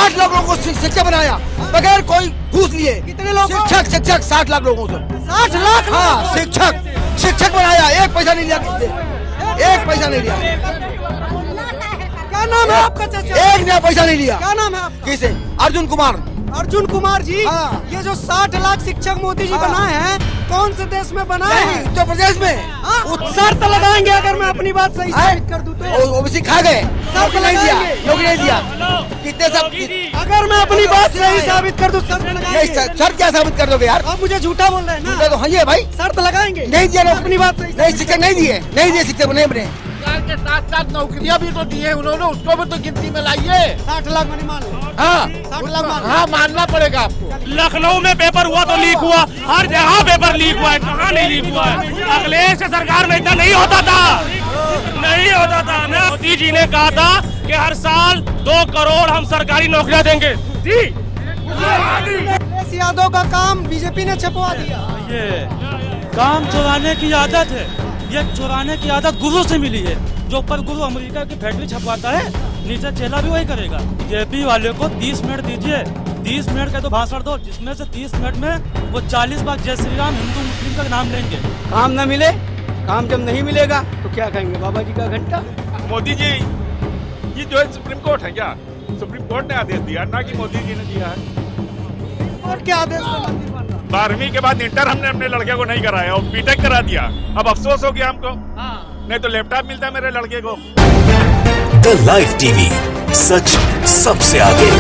60 लाख लोगों को शिक्षक बनाया बगैर कोई घूस लिए। कितने लोग? शिक्षक 60 लाख लोगों को। 60 लाख? हाँ, शिक्षक बनाया, एक पैसा नहीं लिया किसी से, एक पैसा नहीं लिया। क्या नाम है आपका चाचा? एक नया पैसा नहीं लिया। क्या नाम है आपका? किसे? अर्जुन कुमार। अर्जुन कुमार जी। हाँ। ये जो 60 लाख शिक्षक मोदी जी हाँ। बनाए हैं, कौन से देश में बनाए हैं? उत्तर प्रदेश में। हाँ? शर्त लगाएंगे अगर मैं अपनी बात सही साबित कर दूं तो? ओबीसी खा गए, नौकरी नहीं दिया, नौकरी नहीं दिया। कितने सब अगर मैं अपनी बात सही साबित कर दूं शर्त नहीं, लगाएंगे? सर क्या साबित कर दोगे यार? आप मुझे झूठा बोल रहे हैं ना? तो हाँ ये भाई शर्त लगाएंगे? नहीं दिया, अपनी बात सही नहीं शिक्षक नहीं दिए, नहीं दिए शिक्षक नहीं बने। सरकार के साथ साथ नौकरियां भी तो दी है उन्होंने, उसको भी तो गिनती में लाइए। 60 लाख मैंने मान लो। हाँ 60 लाख मान लो। हाँ, मानना पड़ेगा आपको। लखनऊ में पेपर हुआ तो लीक हुआ, हर जगह पेपर लीक हुआ है, कहाँ नहीं लीक हुआ है? अखिलेश सरकार में इतना नहीं होता था, नहीं होता था ना। मोदी जी ने कहा था कि हर साल 2 करोड़ हम सरकारी नौकरियां देंगे जी। अखिलेश यादव का काम बीजेपी ने छपवा दिया। ये काम चुराने की आदत है, ये चुराने की आदत गुरु से मिली है। जो ऊपर गुरु अमेरिका की फैक्ट्री छपवाता है, नीचे चेला भी वही करेगा। जेपी वाले को 30 मिनट दीजिए, 30 मिनट का तो भाषण दो, जिसमें से 30 मिनट में वो 40 बार जय श्री राम हिंदू मुस्लिम का नाम लेंगे। काम न मिले, काम जब नहीं मिलेगा तो क्या खाएंगे? बाबा जी का घंटा। मोदी जी ये जो है सुप्रीम कोर्ट है क्या? सुप्रीम कोर्ट ने आदेश दिया ना कि मोदी जी ने दिया है। कोर्ट के आदेश से मंदिर बन रहा। 12वीं के बाद इंटर हमने अपने लड़के को नहीं कराया और बीटेक करा दिया। अब अफसोस हो गया हमको, नहीं तो लैपटॉप मिलता है मेरे लड़के को। द लाइव टीवी, सच सबसे आगे।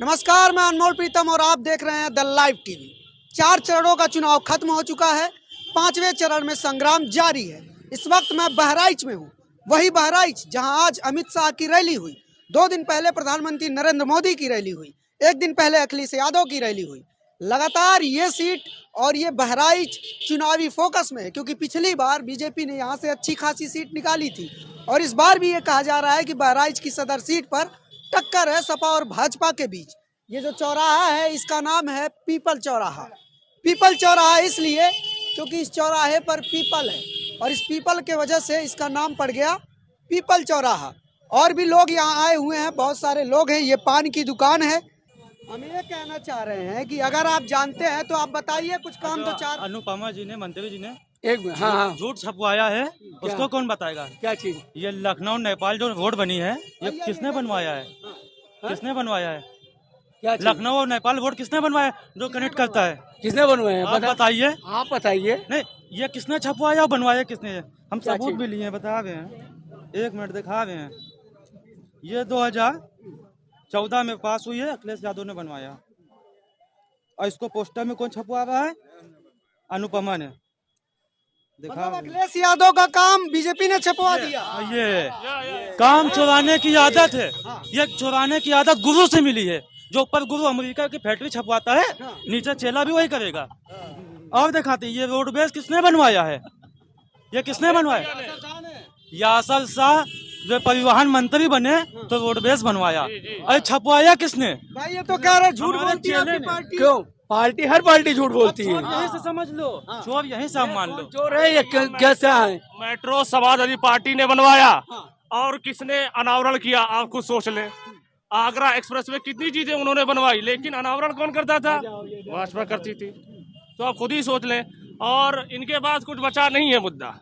नमस्कार, मैं अनमोल प्रीतम और आप देख रहे हैं द लाइव टीवी। 4 चरणों का चुनाव खत्म हो चुका है, 5वें चरण में संग्राम जारी है। इस वक्त मैं बहराइच में हूँ, वही बहराइच जहां आज अमित शाह की रैली हुई। 2 दिन पहले प्रधानमंत्री नरेंद्र मोदी की रैली हुई, 1 दिन पहले अखिलेश यादव की रैली हुई। लगातार ये सीट और ये बहराइच चुनावी फोकस में है, क्योंकि पिछली बार बीजेपी ने यहाँ से अच्छी खासी सीट निकाली थी और इस बार भी ये कहा जा रहा है कि बहराइच की सदर सीट पर टक्कर है सपा और भाजपा के बीच। ये जो चौराहा है इसका नाम है पीपल चौराहा। पीपल चौराहा इसलिए क्योंकि इस चौराहे पर पीपल है और इस पीपल के वजह से इसका नाम पड़ गया पीपल चौराहा। और भी लोग यहाँ आए हुए हैं, बहुत सारे लोग हैं। ये पान की दुकान है। हम ये कहना चाह रहे हैं कि अगर आप जानते हैं तो आप बताइए, कुछ काम तो चार। अनुपमा जी ने, मंत्री जी ने एक हाँ झूठ छपवाया है, उसको कौन बताएगा? क्या चीज? ये लखनऊ नेपाल जो रोड बनी है, ये किसने बनवाया है? किसने बनवाया है? क्या चीज? लखनऊ और नेपाल रोड किसने बनवाया जो कनेक्ट करता है? किसने बनवाए हैं? आप बताइए। आप बताइए। नहीं, ये किसने छपवाया और बनवाया किसने? हम क्या सबूत चीज? भी लिए हैं, बता रहे हैं, 1 मिनट दिखा रहे हैं। ये 2014 में पास हुई है, अखिलेश यादव ने बनवाया। और इसको पोस्टर में कौन छपवा रहा है? अनुपमा ने। दिखा मतलब अखिलेश यादव का काम बीजेपी ने छपवा दिया। ये काम चुराने की आदत है, ये चुराने की आदत गुरु से मिली है। जो ऊपर गुरु अमेरिका की फैक्ट्री छपवाता है, नीचे चेला भी वही करेगा। और दिखाते ये रोडवेज किसने बनवाया है? ये किसने बनवाया? यासर शाह जो परिवहन मंत्री बने तो रोडवेज बनवाया। अरे छपवाया किसने? भाई ये तो कह रहे झूठ बोलती है आपकी पार्टी। क्यों? पार्टी, हर पार्टी झूठ बोलती है। यहीं से समझ लो, चोर यहीं से आप मान लो। चोर है ये कैसा है? मेट्रो समाजवादी पार्टी ने बनवाया और किसने अनावरण किया? आप खुद सोच लें। आगरा एक्सप्रेस में कितनी चीजें उन्होंने बनवाई, लेकिन अनावरण कौन करता था? भाजपा करती थी। तो आप खुद ही सोच लें। और इनके पास कुछ बचा नहीं है मुद्दा।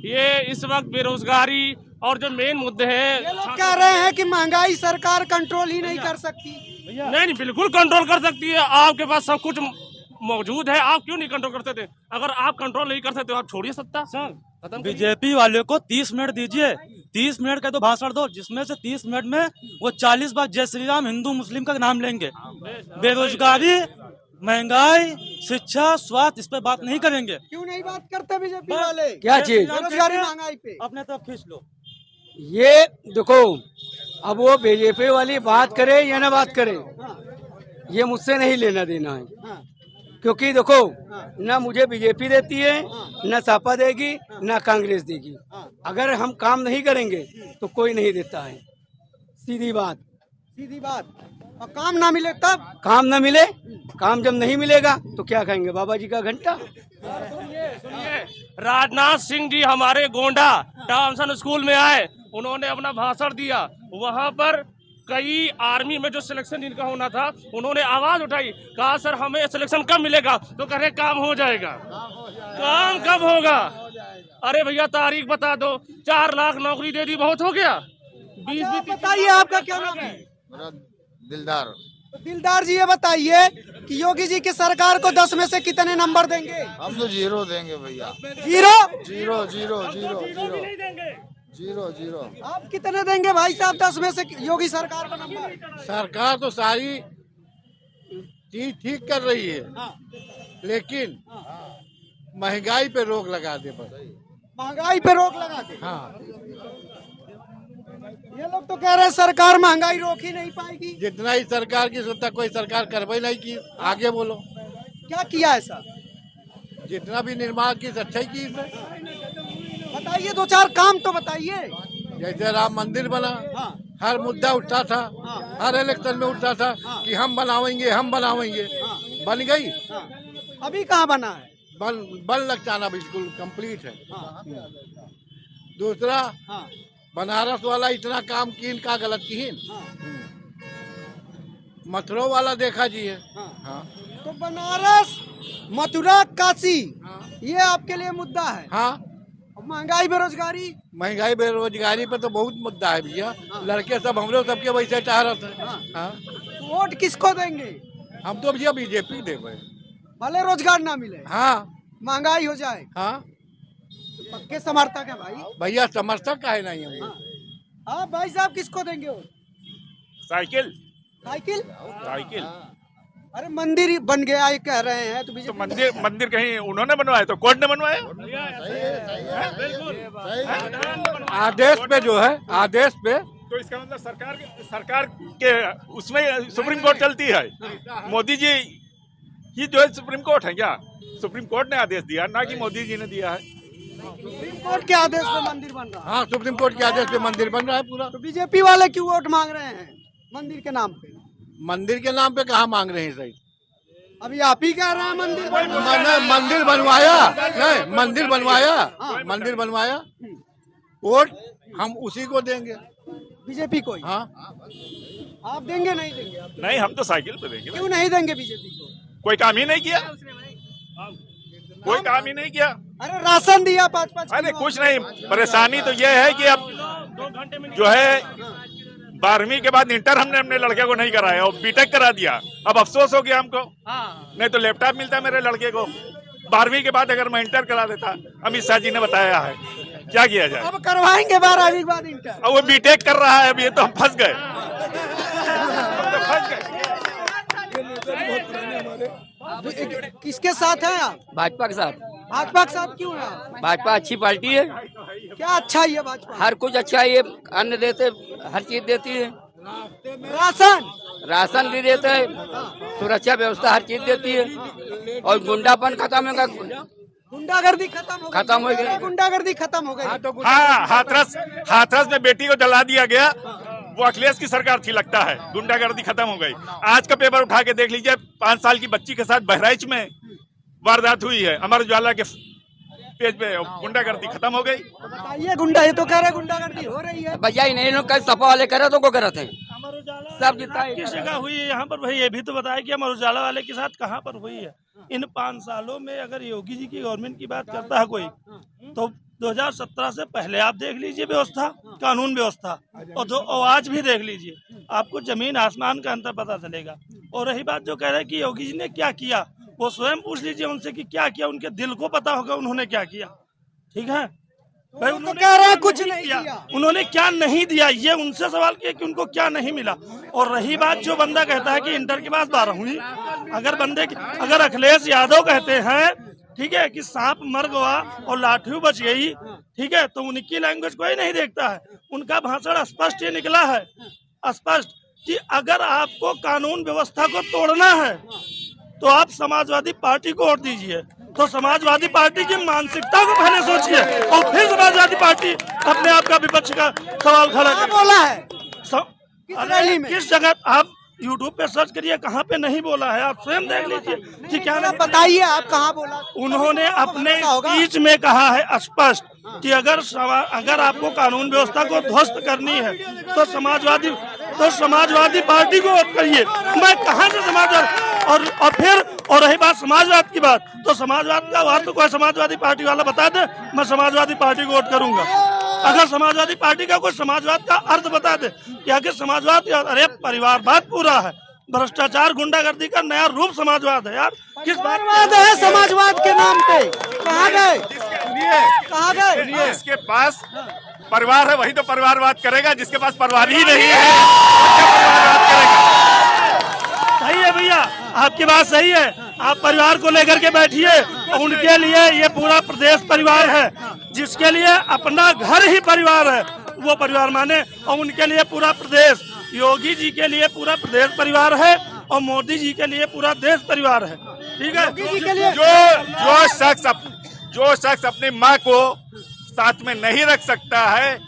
ये इस वक्त बेरोजगारी और जो मेन मुद्दे हैं, ये लोग कह रहे हैं कि महंगाई सरकार कंट्रोल ही नहीं कर सकती। नहीं, बिल्कुल कंट्रोल कर सकती है। आपके पास सब कुछ मौजूद है, आप क्यों नहीं कंट्रोल कर सकते? अगर आप कंट्रोल नहीं कर सकते, आप छोड़िए सत्ता। बीजेपी वाले को 30 मिनट दीजिए, 30 मिनट का तो भाषण दो, जिसमें से 30 मिनट में वो 40 बार जय श्री राम हिंदू मुस्लिम का नाम लेंगे। बेरोजगारी, महंगाई, शिक्षा, स्वास्थ्य, इस पे बात नहीं करेंगे। क्यों नहीं बात करते बीजेपी वाले? क्या चीज? बेरोजगारी, महंगाई पे अपने तरफ खींच लो। ये देखो, अब वो बीजेपी वाली बात करे या ना बात करे, ये मुझसे नहीं लेना देना है। क्योंकि देखो, ना मुझे बीजेपी देती है, ना सपा देगी, ना कांग्रेस देगी। अगर हम काम नहीं करेंगे तो कोई नहीं देता है। सीधी बात। सीधी बात। और काम ना मिले तब? काम न मिले, काम जब नहीं मिलेगा तो क्या खाएंगे? बाबा जी का घंटा। सुनिए, राजनाथ सिंह जी हमारे गोंडा टॉमसन स्कूल में आए, उन्होंने अपना भाषण दिया। वहाँ पर कई आर्मी में जो सिलेक्शन जिनका होना था उन्होंने आवाज उठाई, कहा सर हमें सिलेक्शन कब मिलेगा, तो कह रहे काम हो जाएगा। काम कब होगा? अरे भैया तारीख बता दो। 4 लाख नौकरी दे दी, बहुत हो गया। 20 बताइए आपका क्या नाम है? मेरा दिलदार। तो दिलदार जी ये बताइए कि योगी जी की सरकार को 10 में से कितने नंबर देंगे? हम तो 0 देंगे भैया। 0? 0 0 0 0 0 आप कितने देंगे भाई साहब 10 में से योगी सरकार का नंबर? सरकार तो सारी चीज ठीक कर रही है, लेकिन महंगाई पे रोक लगा दे बस। महंगाई पे रोक लगा दे। हाँ, ये लोग तो कह रहे हैं सरकार महंगाई रोक ही नहीं पाएगी। जितना ही सरकार की सोचता कोई सरकार करवाई नहीं की। आगे बोलो, क्या किया ऐसा? जितना भी निर्माण की अच्छा ही की इसने। बताइए 2-4 काम तो बताइए। जैसे राम मंदिर बना, हाँ। हर मुद्दा उठता था, हर इलेक्शन में उठता था कि हम बनावेंगे, हम बनावेंगे। बन गई। अभी कहाँ बना है? बन लगताना बिल्कुल कंप्लीट है। दूसरा, बनारस वाला इतना काम की इनका गलत की। मथुरा वाला देखा जी है। हाँ। तो बनारस, मथुरा, काशी ये आपके लिए मुद्दा है। हाँ, महंगाई बेरोजगारी। महंगाई बेरोजगारी पे तो बहुत मुद्दा है भैया। लड़के सब हम लोग सबके वैसे चाह रहे थे। हाँ। तो वोट किसको देंगे? हम तो भैया बीजेपी देवे। भले रोजगार ना मिले, हाँ, महंगाई हो जाए। हाँ पक्के समर्थक है भाई। भैया, समर्थक काहे नहीं हम। आप भाई साहब किसको देंगे वोट? Cycle cycle? साइकिल। अरे मंदिर बन गया ये कह रहे हैं तो तो मंदिर कहीं उन्होंने बनवाया तो कोर्ट ने बनवाया। आदेश पे जो है, आदेश पे तो इसका मतलब सरकार के उसमें सुप्रीम कोर्ट चलती है। मोदी जी ही जो है सुप्रीम कोर्ट है क्या? सुप्रीम कोर्ट ने आदेश दिया, ना कि मोदी जी ने दिया है। सुप्रीम कोर्ट के आदेश पे मंदिर बन रहा है। हाँ, सुप्रीम कोर्ट के आदेश पे मंदिर बन रहा है पूरा। तो बीजेपी वाले क्यों वोट मांग रहे हैं मंदिर के नाम पे? मंदिर के नाम पे कहाँ मांग रहे हैं सही? अभी आप ही कह रहे हैं मंदिर मंदिर बनवाया नहीं, मंदिर बनवाया, मंदिर बनवाया। वोट हम उसी को देंगे, बीजेपी को ही। हाँ। आप देंगे नहीं देंगे? आप नहीं, हम तो साइकिल पे देंगे। क्यों नहीं देंगे बीजेपी को? कोई काम ही नहीं किया, कोई काम ही नहीं किया। अरे राशन दिया 5-5 अरे कुछ नहीं। परेशानी तो ये है कि अब जो है 12वीं के बाद इंटर हमने अपने लड़के को नहीं कराया और बीटेक करा दिया। अब अफसोस हो गया हमको। नहीं तो लैपटॉप मिलता मेरे लड़के को। 12वीं के बाद अगर मैं इंटर करा देता, अमित शाह जी ने बताया है, क्या किया जाए। अब करवाएंगे 12वीं के बाद इंटर। अब वो बीटेक कर रहा है, अब ये तो हम फंस गए। किसके साथ हैं आप? भाजपा के साथ। भाजपा के साथ क्यों है आप? भाजपा अच्छी पार्टी है, क्या अच्छा ही है भाजपा? हर कुछ अच्छा है। ये अन्न देते, हर चीज देती है। राशन भी देते है, सुरक्षा व्यवस्था हर चीज देती है। और गुंडापन खत्म होगा, गुंडागर्दी खत्म हो गई। गुंडागर्दी खत्म हो गई। हाँ, हाथरस में बेटी को जला दिया गया, वो अखिलेश की सरकार थी लगता है। गुंडागर्दी खत्म हो गई। आज का पेपर उठा के देख लीजिए, 5 साल की बच्ची के साथ बहराइच में वारदात हुई है। अमर उजाला के पेज पे गुंडागर्दी खत्म हो गई। बताइए, गुंडा ये तो कह रहे गुंडागर्दी हो रही है। भैया ही नहीं, लोग कल सपा वाले करे तो को करते हैं सब जितना किस जगह हुई है यहाँ पर? भाई ये भी तो बताया कि अमर उजाला वाले के साथ कहाँ पर हुई है। इन 5 सालों में अगर योगी जी की गवर्नमेंट की बात करता है कोई, तो 2017 से पहले आप देख लीजिए व्यवस्था, कानून व्यवस्था, और आज भी देख लीजिए, आपको जमीन आसमान का अंतर पता चलेगा। और रही बात जो कह रहे हैं कि योगी जी ने क्या किया, वो स्वयं पूछ लीजिए उनसे कि क्या किया। उनके दिल को पता होगा उन्होंने क्या किया। ठीक है भाई, उन्होंने कह रहे हैं कुछ नहीं किया। उन्होंने क्या नहीं दिया, ये उनसे सवाल किया कि उनको क्या नहीं मिला। और रही बात जो बंदा कहता है कि इंटर के बाद 12वीं, अगर अखिलेश यादव कहते हैं, ठीक है, कि सांप मर गया और लाठी बच गई, ठीक है, तो उनकी लैंग्वेज कोई नहीं देखता है। उनका भाषण स्पष्ट ये निकला है, स्पष्ट, कि अगर आपको कानून व्यवस्था को तोड़ना है तो आप समाजवादी पार्टी को वोट दीजिए। तो समाजवादी पार्टी की मानसिकता को पहले सोचिए और फिर समाजवादी पार्टी अपने आप का विपक्ष का सवाल खड़ा करे। बोला है अरे किस जगह आप YouTube पे सर्च करिए, कहाँ पे नहीं बोला है, आप स्वयं देख लीजिए कि क्या नहीं। बताइए आप कहाँ बोला? उन्होंने अपने स्पीच में कहा है स्पष्ट कि अगर आपको कानून व्यवस्था को ध्वस्त करनी है तो तो समाजवादी पार्टी को वोट करिए। मैं कहाँ से समाजवाद और फिर और रही बात समाजवाद की बात, तो समाजवाद का बात तो कोई समाजवादी पार्टी वाला बता दे, मैं समाजवादी पार्टी को वोट करूंगा। अगर समाजवादी पार्टी का कोई समाजवाद का अर्थ बता दे कि आखिर समाजवाद, अरे परिवारवाद पूरा है, भ्रष्टाचार गुंडागर्दी का नया रूप समाजवाद है यार। किस परिवारवाद है समाजवाद के नाम पे? कहाँ गए? कहाँ गए? जिसके पास परिवार है वही तो परिवारवाद करेगा, जिसके पास परिवार ही नहीं है वो क्या परिवारवाद करेगा? सही है भैया, आपकी बात सही है। आप परिवार को लेकर के बैठिए, उनके लिए ये पूरा प्रदेश परिवार है, जिसके लिए अपना घर ही परिवार है वो परिवार माने, और उनके लिए पूरा प्रदेश, योगी जी के लिए पूरा प्रदेश परिवार है और मोदी जी के लिए पूरा देश परिवार है। ठीक है, जो शख्स अपनी माँ को साथ में नहीं रख सकता है,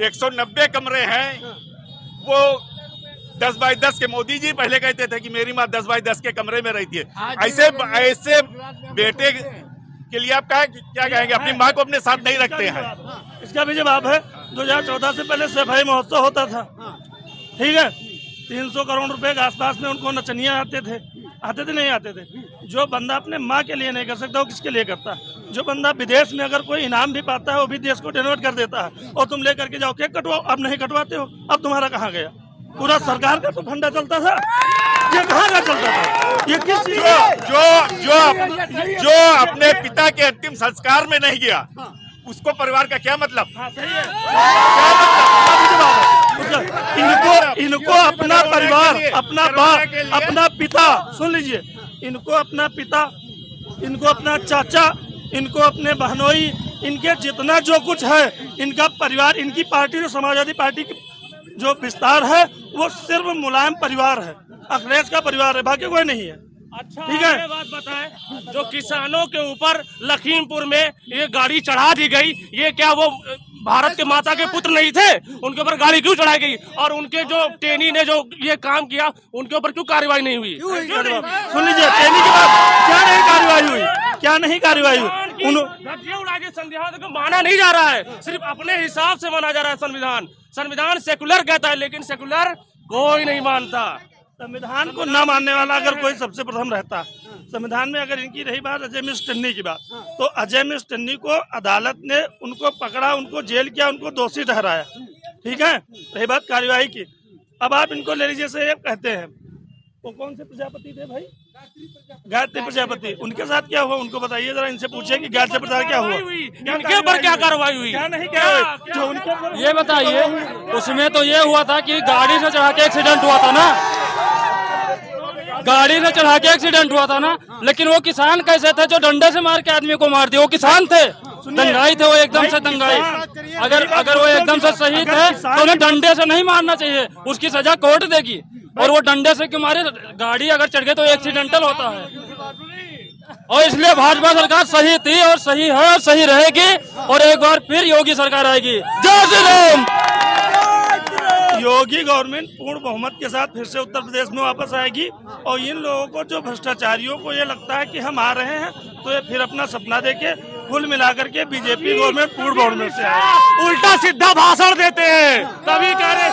190 कमरे हैं, वो 10 बाई 10 के, मोदी जी पहले कहते थे कि मेरी माँ 10 बाई 10 के कमरे में रहती है। ऐसे बेटे के लिए आप क्या कहेंगे? अपनी माँ को अपने साथ नहीं रखते हैं। इसका भी जवाब है, 2014 से पहले सफाई महोत्सव होता था, ठीक है, 300 करोड़ रुपए के आसपास में उनको नचनिया आते थे नहीं आते थे। जो बंदा अपने माँ के लिए नहीं कर सकता वो किसके लिए करता है? जो बंदा विदेश में अगर कोई इनाम भी पाता है वो भी देश को डेनोट कर देता है, और तुम लेकर के जाओ केक कटवाओ, अब नहीं कटवाते हो, अब तुम्हारा कहाँ गया? पूरा सरकार का तो फंडा चलता था, ये कहाँ का चलता था? ये किस जो अपने पिता के अंतिम संस्कार में नहीं गया उसको परिवार का क्या मतलब? सही है, इनको अपना परिवार, अपना बाप, अपना पिता, सुन लीजिए, इनको अपना पिता, इनको अपना चाचा, इनको अपने बहनोई, इनके जितना जो कुछ है इनका परिवार, इनकी पार्टी जो समाजवादी पार्टी की जो विस्तार है वो सिर्फ मुलायम परिवार है, अखिलेश का परिवार है, बाकी कोई नहीं है। अच्छा, ठीक है, ये बात बताएं, जो किसानों के ऊपर लखीमपुर में ये गाड़ी चढ़ा दी गई, ये क्या वो भारत के माता के पुत्र नहीं थे? उनके ऊपर गाड़ी क्यों चढ़ाई गई? और उनके जो टेनी ने जो ये काम किया उनके ऊपर क्यों कार्रवाई नहीं हुई? सुन लीजिए, टेनी के बाद क्या नहीं कार्रवाई हुई? क्या नहीं कार्रवाई हुई? उड़ा के संविधान को माना नहीं जा रहा है, सिर्फ अपने हिसाब से माना जा रहा है संविधान। संविधान सेकुलर कहता है, लेकिन सेकुलर कोई नहीं मानता। संविधान को न मानने वाला अगर कोई सबसे प्रथम रहता, संविधान में अगर इनकी रही बात अजय मिश्र टन्नी की बात, तो अजय मिश्र टन्नी को अदालत ने उनको पकड़ा, उनको जेल किया, उनको दोषी ठहराया, ठीक है, रही बात कार्यवाही की। अब आप इनको ले लीजिए, से कहते हैं वो कौन से प्रजापति थे भाई? गायत्री प्रजापति, उनके साथ क्या हुआ उनको बताइए जरा, इनसे पूछिए कि गायत्री प्रजापति क्या हुआ, इनके ऊपर क्या कार्रवाई हुई? क्या नहीं क्या हुई? जो उनके ये बताइए, उसमें तो ये हुआ था कि गाड़ी से चढ़ा के एक्सीडेंट हुआ था ना, गाड़ी से चढ़ा के एक्सीडेंट हुआ था ना, लेकिन वो किसान कैसे थे जो डंडे से मार के आदमी को मार दिया? वो किसान थे, दंगाई थे, वो एकदम से दंगाई। अगर वो एकदम से सही थे तो उन्हें डंडे से नहीं मारना चाहिए, उसकी सजा कोर्ट देगी। और वो डंडे से क्यों मारे? गाड़ी अगर चढ़ गए तो एक्सीडेंटल होता है। और इसलिए भाजपा सरकार सही थी और सही है और सही रहेगी, और एक बार फिर योगी सरकार आएगी। जय श्री राम। योगी गवर्नमेंट पूर्ण बहुमत के साथ फिर से उत्तर प्रदेश में वापस आएगी, और इन लोगों को, जो भ्रष्टाचारियों को ये लगता है कि हम आ रहे हैं, तो ये फिर अपना सपना देके कुल मिलाकर के बीजेपी गवर्नमेंट पूर्ण बहुमत से आए। उल्टा सीधा भाषण देते हैं, तभी कह रहे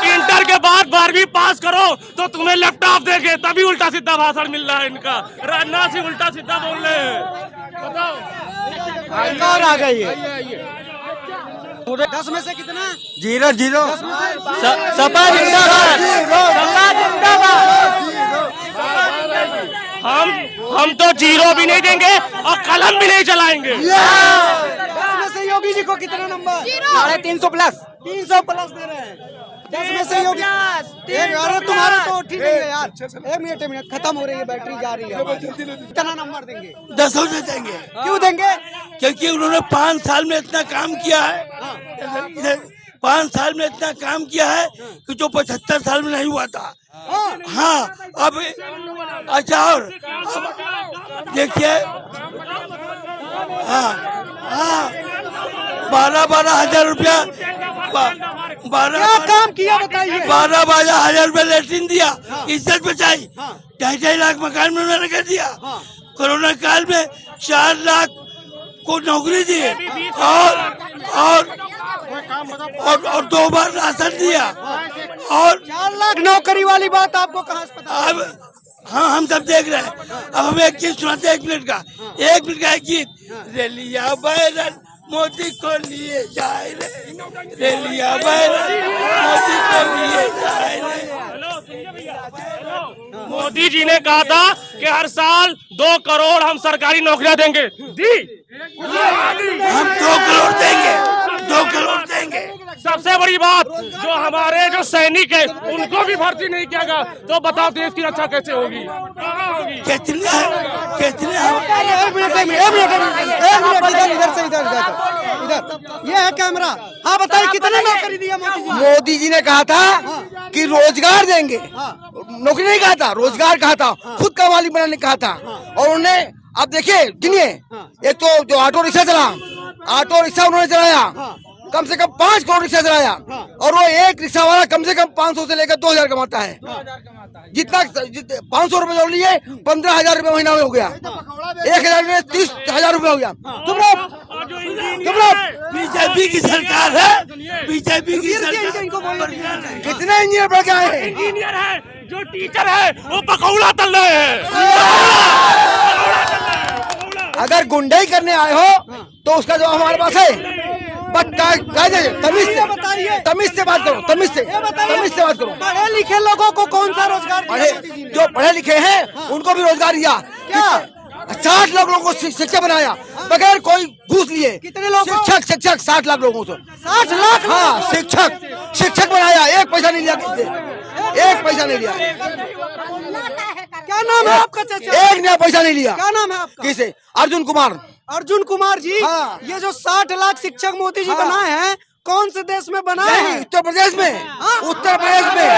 इंटर के बाद 12वीं पास करो तो तुम्हें लैपटॉप देंगे, तभी उल्टा सीधा भाषण मिल रहा है इनका। राजनाथ सिंह उल्टा सीधा बोल रहे हैं, बताओ और आ गई है 10 में से कितना? 0 0 सपा जिंदाबाद, सपा जिंदाबाद। हम तो 0 भी नहीं देंगे और कलम भी नहीं चलाएंगे। 10 में से योगी जी को कितना नंबर? 350 प्लस 300 प्लस दे रहे हैं। 10 में से योगी, अरे तुम्हारा तो ठीक है यार, एक मिनट खत्म हो रही है, बैटरी जा रही है। कितना नंबर देंगे? 10 से देंगे। क्यों देंगे? क्योंकि उन्होंने 5 साल में इतना काम किया है, 5 साल में इतना काम किया है कि जो 75 साल में नहीं हुआ था। हाँ, अब अच्छा, और देखिए, हाँ 12 हजार रुपया, 12 काम किया बताइए। 12 हजार रुपया लेटिन दिया, इज्जत बचाई, 2.5 लाख मकान में उन्होंने कर दिया। कोरोना काल में 4 लाख को नौकरी दी, और और 2 बार राशन दिया और 4 लाख नौकरी वाली बात आपको कहाँ से पता? अब हाँ हम सब देख रहे हैं। अब हम एक गीत सुनाते हैं 1 मिनट का, 1 मिनट का एक गीत। रेलिया बैरन मोदी को लिए जाए रे, रेलिया बैरन मोदी को लिए जाए रे। मोदी जी ने कहा था कि हर साल 2 करोड़ हम सरकारी नौकरियां देंगे, दी हम 2 करोड़ देंगे, 2 करोड़ देंगे। सबसे बड़ी बात जो हमारे जो सैनिक है उनको भी भर्ती नहीं किया गया, तो बताओ देश की रक्षा कैसे होगी, कहाँ होगी? कितने एक मिनट इधर से इधर ये है कैमरा। हाँ बताइए कितने नौकरी दिया मोदी जी? मोदी जी ने कहा था कि रोजगार देंगे, नौकरी नहीं कहा था, रोजगार कहा था, खुद का मालिक बनाने कहा था। और उन्होंने अब देखिए गिनिए, एक तो जो ऑटो रिक्शा चला, ऑटो रिक्शा उन्होंने चलाया, कम से कम 5 करोड़ रिक्शा चलाया, और वो एक रिक्शा वाला कम से कम 500 से लेकर 2000 कमाता है। जितना 500 रुपए जोड़ लिए 15,000 रुपए महीना में हो गया, 1,000 में 30,000 रुपए हो गया। तुम बीजेपी की सरकार है, बीजेपी की सरकार। कितने इंजीनियर बढ़ के आए हैं? इंजीनियर है, जो टीचर है वो पकौड़ा तल रहे हैं। अगर गुंडाई करने आए हो तो उसका जो हमारे पास है तमीज से बात करो, तमीज से बात करो। पढ़े लिखे लोगों को कौन सा रोजगार दिया? जो पढ़े लिखे हैं उनको भी रोजगार दिया। क्या 60 लाख लोगों को शिक्षक बनाया बगैर कोई घूस लिए। कितने लोग? शिक्षक 60 लाख लोगों को। 60 लाख? हाँ, शिक्षक बनाया, 1 पैसा नहीं लिया किससे, 1 पैसा नहीं लिया। क्या नाम है आपका चाचा? 1 नया पैसा नहीं लिया। क्या नाम है आपका? किसे? अर्जुन कुमार। अर्जुन कुमार जी। हाँ। ये जो 60 लाख शिक्षक मोदी जी हाँ। बनाए हैं, कौन से देश में बनाए हैं? उत्तर प्रदेश में। हाँ? उत्तर प्रदेश में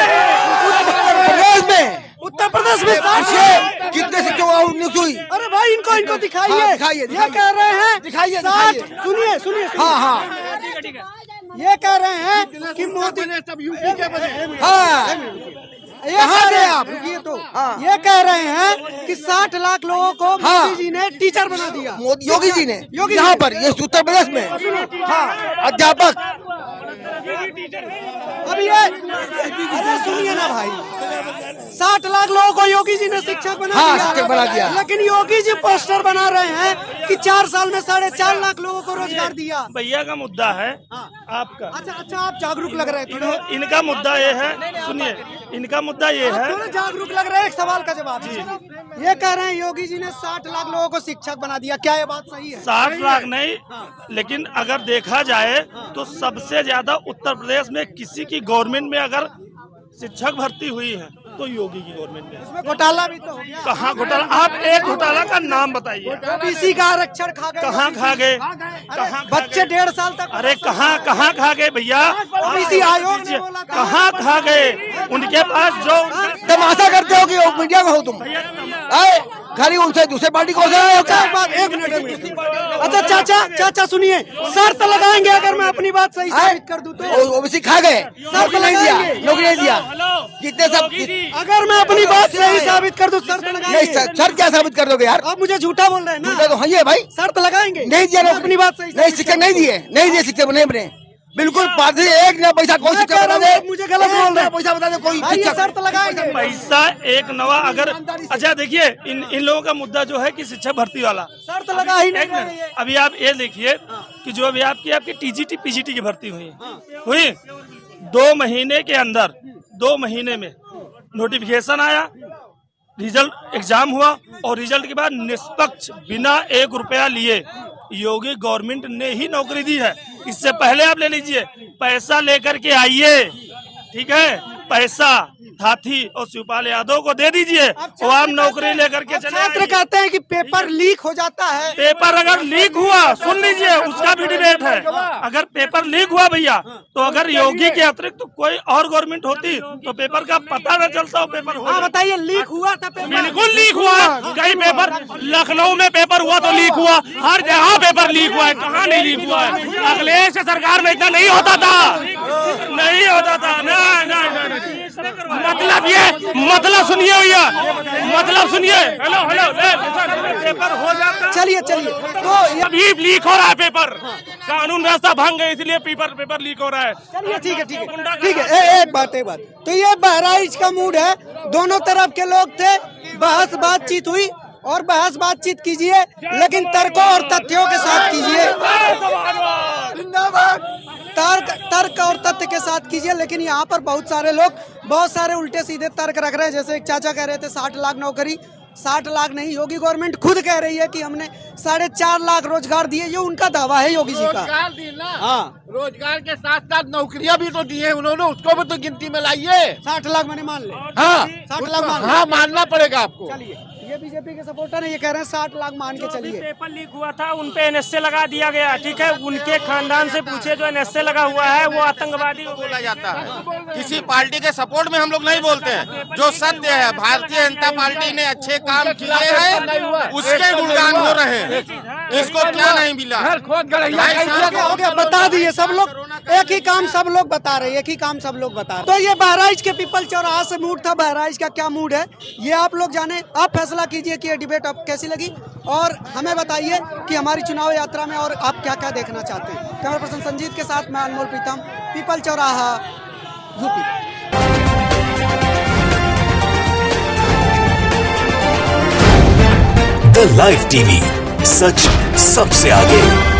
उत्तर प्रदेश में 60 कितने शिक्षक नियुक्त हुई? अरे भाई इनको दिखाइए। हाँ, दिखाइए, ये कह रहे हैं दिखाइए। 60। सुनिए। हाँ। ये कह रहे हैं कि मोदी ने सब यूपी के बने। हाँ, कहाँ गए आप? रुकिए तो। ये कह रहे हैं कि 60 लाख लोगों को मोदी जी ने टीचर बना दिया। योगी जी ने यहाँ पर, ये उत्तर प्रदेश में। हाँ, अध्यापक। अब ये अरे सुनिए ना भाई, 60 लाख लोगों को योगी जी ने शिक्षक बना दिया। लेकिन योगी जी पोस्टर बना रहे हैं कि 4 साल में 4.5 लाख लोगों को रोजगार दिया। भैया का मुद्दा है आपका। अच्छा आप जागरूक लग रहे थे। इनका मुद्दा ये है, सुनिए, इनका मुद्दा ये है, थोड़ा जागरूक लग रहे हैं। एक सवाल का जवाब जी। ये कह रहे हैं योगी जी ने 60 लाख लोगों को शिक्षक बना दिया, क्या ये बात सही है? 60 लाख नहीं, लेकिन अगर देखा जाए तो सबसे ज्यादा उत्तर प्रदेश में किसी की गवर्नमेंट में अगर शिक्षक भर्ती हुई है तो योगी की गवर्नमेंट में। इसमें घोटाला भी तो हो गया। कहाँ घोटाला? आप एक घोटाला का नाम बताइए। ओबीसी का आरक्षण खा गए। कहाँ खा गए? बच्चे 1.5 साल तक। अरे कहाँ खा गए भैया? ओबीसी आयोग ने बोला था। कहाँ खा गए? उनके पास जो तमाशा करते हो कि मीडिया में हो तुम, खाली उनसे दूसरे पार्टी को। एक मिनट। अच्छा चाचा सुनिए, शर्त लगाएंगे अगर मैं अपनी बात सही साबित कर दूं तो? ओबीसी खा गए, नौकरी नहीं दिया। कितने सब, अगर मैं अपनी बात सही साबित कर दूं शर्त लगाएंगे? सर क्या साबित कर दोगे यार? आप मुझे झूठा बोल रहे हैं ना? झूठा तो हाँ है भाई। शर्त लगाएंगे? नहीं दिया। अपनी बात सही नहीं, शिक्षक नहीं दिए शिक्षक नहीं बने। बिल्कुल पार्टी 1 नया पैसा कोई शिक्षक बता दे। मुझे गलत बोल रहे हैं। पैसा बता दे कोई भाई, ये शिक्षक। शर्त लगाएंगे। पैसा एक नवा अगर, अच्छा देखिए इन लोगों का मुद्दा जो है कि शिक्षक भर्ती वाला शर्त लगा ही नहीं। एक मिनट, अभी आप ये देखिए कि जो अभी आपकी टीजीटी पीजीटी की भर्ती हुई 2 महीने के अंदर, 2 महीने में नोटिफिकेशन आया, रिजल्ट एग्जाम हुआ और रिजल्ट के बाद निष्पक्ष बिना 1 रुपया लिए योगी गवर्नमेंट ने ही नौकरी दी है। इससे पहले आप ले लीजिए, पैसा लेकर के आइए, ठीक है, पैसा हाथी और शिवपाल यादव को दे दीजिए और आप नौकरी लेकर के चले। छात्र कहते हैं कि पेपर लीक हो जाता है। पेपर अगर लीक हुआ, सुन लीजिए, उसका भी डिबेट है। अगर पेपर लीक हुआ भैया, तो अगर योगी के अतिरिक्त तो कोई और गवर्नमेंट होती तो पेपर का पता न चलता। पेपर हाँ बताइए, लीक हुआ था पेपर? बिल्कुल लीक हुआ। कई पेपर, लखनऊ में पेपर हुआ तो लीक हुआ, हर जगह पेपर लीक हुआ है, कहाँ नहीं लीक हुआ है? अखिलेश सरकार में इतना नहीं होता था, नहीं होता था। मतलब ये, मतलब सुनिए भैया, मतलब सुनिए। हेलो हेलो, पेपर हो जाता है। चलिए चलिए, तो अभी लीक हो रहा है पेपर, कानून व्यवस्था भंग है, इसलिए पेपर लीक हो रहा है। चलिए ठीक है ठीक है ठीक है, एक बात तो ये बहराइच का मूड है, दोनों तरफ के लोग थे, बहस बातचीत हुई और बहस बातचीत कीजिए, लेकिन तर्कों और तथ्यों के साथ कीजिए, तर्क और तथ्य के साथ कीजिए। लेकिन यहाँ पर बहुत सारे लोग बहुत सारे उल्टे सीधे तर्क रख रहे हैं। जैसे एक चाचा कह रहे थे 60 लाख नौकरी, 60 लाख नहीं, योगी गवर्नमेंट खुद कह रही है कि हमने 4.5 लाख रोजगार दिए, ये उनका दावा है योगी जी का। रोजगार दी ना, हाँ, रोजगार के साथ साथ नौकरियां भी तो दी है उन्होंने, उसको भी तो गिनती में लाइए। 60 लाख मैंने मान ले, हाँ 60 लाख मान, हाँ मानना पड़ेगा आपको। चलिए, ये बीजेपी के सपोर्टर है, ये कह रहे हैं 60 लाख मान के चलिए। पेपर लीक हुआ था उन पे एनएसए लगा दिया गया, ठीक है, उनके खानदान से पूछे, जो एनएसए लगा हुआ है वो आतंकवादी बोला जाता है। किसी पार्टी के सपोर्ट में हम लोग नहीं बोलते हैं, जो सत्य है, भारतीय जनता पार्टी ने अच्छे काम किए हैं उसके गुणगान हो रहे हैं, इसको क्या नहीं मिला। हो गया, बता दिए सब लोग, एक ही काम सब लोग बता रहे, एक ही काम सब लोग बता रहे। तो ये बहराइच के पीपल चौराहा से मूड था, बहराइच का क्या मूड है ये आप लोग जाने, आप फैसला कीजिए कि ये डिबेट आप कैसी लगी, और हमें बताइए कि हमारी चुनाव यात्रा में और आप क्या क्या देखना चाहते हैं। कैमरा पर्सन संजीत के साथ मैं अनमोल प्रीतम, पीपल चौराहा, यूपी। द लाइव टीवी, सच सबसे आगे।